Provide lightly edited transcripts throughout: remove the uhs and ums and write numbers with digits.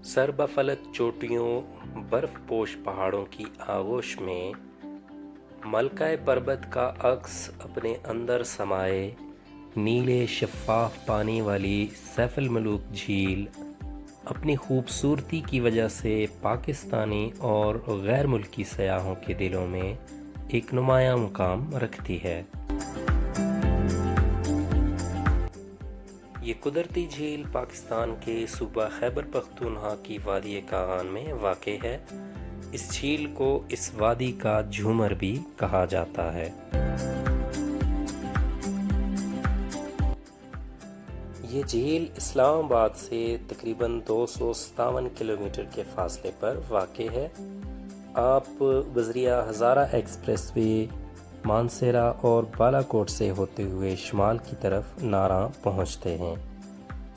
سربفلک چوٹیوں، برف پوش پہاڑوں کی آغوش میں ملکہ پربت کا عکس اپنے اندر سمائے نیلے شفاف پانی والی سیف الملوک جھیل اپنی خوبصورتی کی وجہ سے پاکستانی اور غیر ملکی سیاحوں کے دلوں میں ایک نمایاں مقام رکھتی ہے۔ یہ قدرتی جھیل پاکستان کے صوبہ خیبر پختونخوا کی وادی کاغان میں واقع ہے۔ اس جھیل کو اس وادی کا جھومر بھی کہا جاتا ہے۔ یہ جھیل اسلام آباد سے تقریباً 257 کلومیٹر کے فاصلے پر واقع ہے۔ آپ بذریعہ ہزارہ ایکسپریس وے مانسیرا اور بالا کوٹ سے ہوتے ہوئے شمال کی طرف ناراں پہنچتے ہیں۔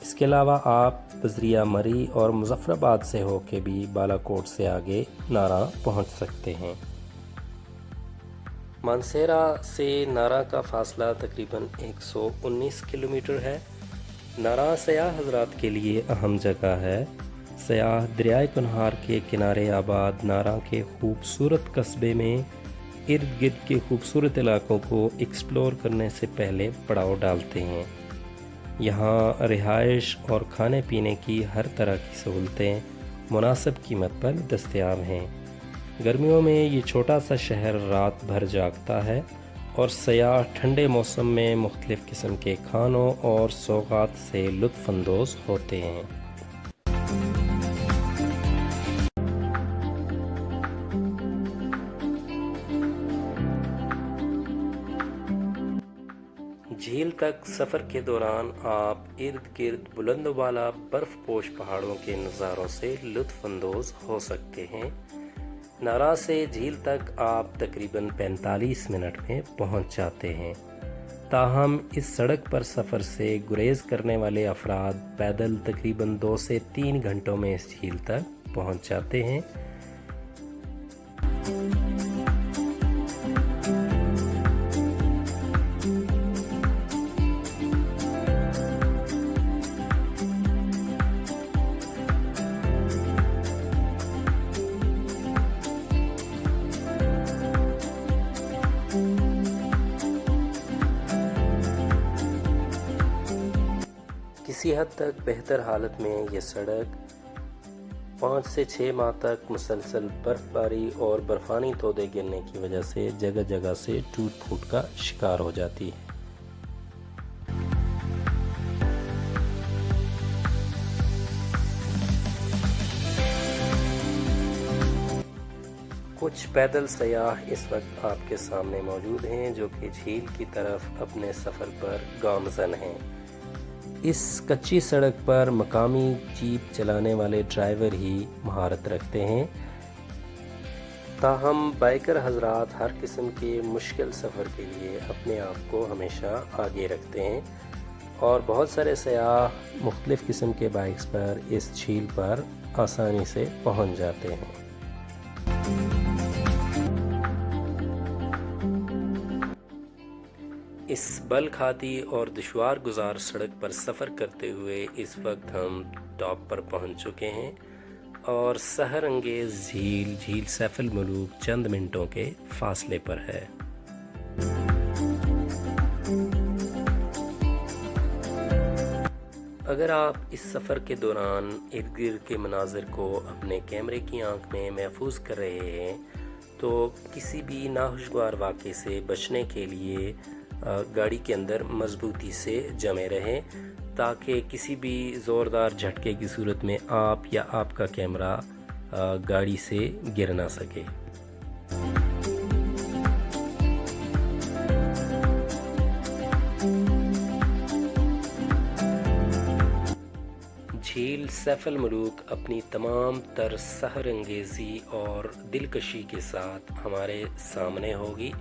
اس کے علاوہ آپ بذریعہ مری اور مظفر آباد سے ہو کے بھی بالا کوٹ سے آگے ناراں پہنچ سکتے ہیں۔ مانسیرا سے ناراں کا فاصلہ تقریباً 119 کلومیٹر ہے۔ ناراں سیاح حضرات کے لیے اہم جگہ ہے۔ سیاح دریائے کنہار کے کنارے آباد ناراں کے خوبصورت قصبے میں ارد گرد کے خوبصورت علاقوں کو ایکسپلور کرنے سے پہلے پڑاؤ ڈالتے ہیں۔ یہاں رہائش اور کھانے پینے کی ہر طرح کی سہولتیں مناسب قیمت پر دستیاب ہیں۔ گرمیوں میں یہ چھوٹا سا شہر رات بھر جاگتا ہے اور سیاح ٹھنڈے موسم میں مختلف قسم کے کھانوں اور سوغات سے لطف اندوز ہوتے ہیں۔ جھیل تک سفر کے دوران آپ ارد گرد بلند و بالا برف پوش پہاڑوں کے نظاروں سے لطف اندوز ہو سکتے ہیں۔ ناراں سے جھیل تک آپ تقریباً 45 منٹ میں پہنچ جاتے ہیں۔ تاہم اس سڑک پر سفر سے گریز کرنے والے افراد پیدل تقریباً 2 سے 3 گھنٹوں میں اس جھیل تک پہنچ جاتے ہیں۔ کسی حد تک بہتر حالت میں یہ سڑک 5 سے 6 ماہ تک مسلسل برف باری اور برفانی تودے گرنے کی وجہ سے جگہ جگہ سے ٹوٹ پھوٹ کا شکار ہو جاتی ہے۔ کچھ پیدل سیاح اس وقت آپ کے سامنے موجود ہیں جو کہ جھیل کی طرف اپنے سفر پر گامزن ہیں۔ اس کچی سڑک پر مقامی جیپ چلانے والے ڈرائیور ہی مہارت رکھتے ہیں۔ تاہم بائیکر حضرات ہر قسم کے مشکل سفر کے لیے اپنے آپ کو ہمیشہ آگے رکھتے ہیں اور بہت سارے سیاح مختلف قسم کے بائکس پر اس جھیل پر آسانی سے پہنچ جاتے ہیں۔ اس بل کھاتی اور دشوار گزار سڑک پر سفر کرتے ہوئے اس وقت ہم ٹاپ پر پہنچ چکے ہیں اور سحر انگیز جھیل سیف الملوک چند منٹوں کے فاصلے پر ہے۔ اگر آپ اس سفر کے دوران ارد گرد کے مناظر کو اپنے کیمرے کی آنکھ میں محفوظ کر رہے ہیں تو کسی بھی ناخوشگوار واقعے سے بچنے کے لیے گاڑی کے اندر مضبوطی سے جمے رہیں تاکہ کسی بھی زوردار جھٹکے کی صورت میں آپ یا آپ کا کیمرہ گاڑی سے گر نہ سکے۔ جھیل سیف الملوک اپنی تمام تر سحر انگیزی اور دلکشی کے ساتھ ہمارے سامنے ہوگی۔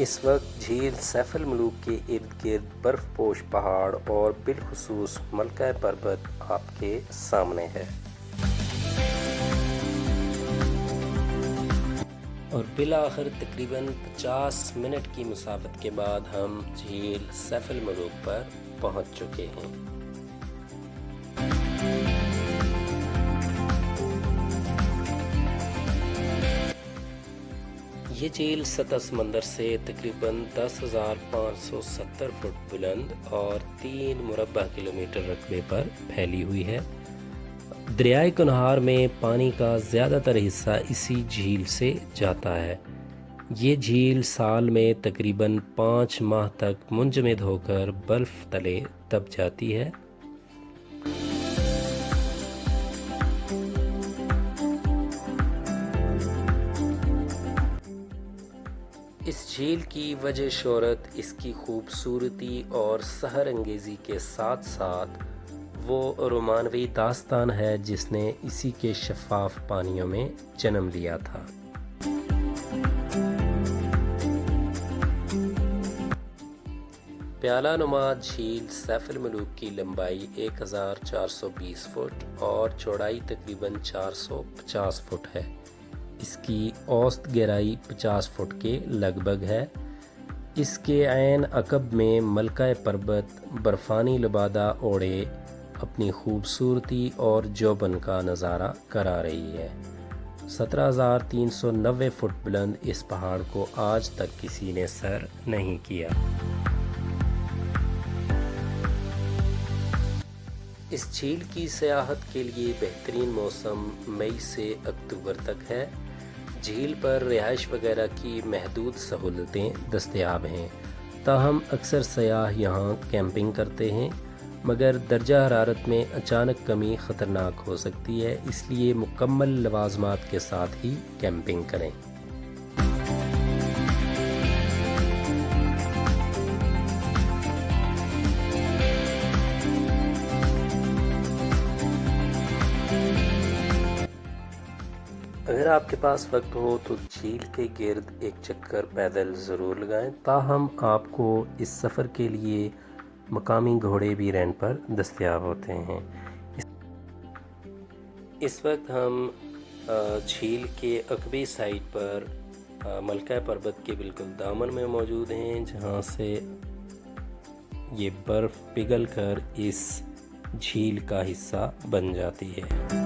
اس وقت جھیل سیف الملوک کے ارد گرد برف پوش پہاڑ اور بالخصوص ملکہ پربت آپ کے سامنے ہے، اور بالآخر تقریباً 50 منٹ کی مسافت کے بعد ہم جھیل سیف الملوک پر پہنچ چکے ہیں۔ یہ جھیل سطح سمندر سے تقریباً 10,570 فٹ بلند اور 3 مربع کلومیٹر رقبے پر پھیلی ہوئی ہے۔ دریائے کنہار میں پانی کا زیادہ تر حصہ اسی جھیل سے جاتا ہے۔ یہ جھیل سال میں تقریباً 5 ماہ تک منجمد ہو کر برف تلے دب جاتی ہے۔ اس جھیل کی وجہ شہرت اس کی خوبصورتی اور سحر انگیزی کے ساتھ ساتھ وہ رومانوی داستان ہے جس نے اسی کے شفاف پانیوں میں جنم لیا تھا۔ پیالہ نما جھیل سیف الملوک کی لمبائی 1420 فٹ اور چوڑائی تقریباً 450 فٹ ہے۔ اس کی اوسط گہرائی 50 فٹ کے لگ بھگ ہے۔ اس کے عین عقب میں ملکہ پربت برفانی لبادہ اوڑھے اپنی خوبصورتی اور جوبن کا نظارہ کرا رہی ہے۔ 17,390 فٹ بلند اس پہاڑ کو آج تک کسی نے سر نہیں کیا۔ اس جھیل کی سیاحت کے لیے بہترین موسم مئی سے اکتوبر تک ہے۔ جھیل پر رہائش وغیرہ کی محدود سہولتیں دستیاب ہیں، تاہم اکثر سیاح یہاں کیمپنگ کرتے ہیں، مگر درجہ حرارت میں اچانک کمی خطرناک ہو سکتی ہے، اس لیے مکمل لوازمات کے ساتھ ہی کیمپنگ کریں۔ اگر آپ کے پاس وقت ہو تو جھیل کے گرد ایک چکر پیدل ضرور لگائیں، تاہم آپ کو اس سفر کے لیے مقامی گھوڑے بھی رینٹ پر دستیاب ہوتے ہیں۔ اس وقت ہم جھیل کے عقبی سائٹ پر ملکہ پربت کے بالکل دامن میں موجود ہیں، جہاں سے یہ برف پگھل کر اس جھیل کا حصہ بن جاتی ہے۔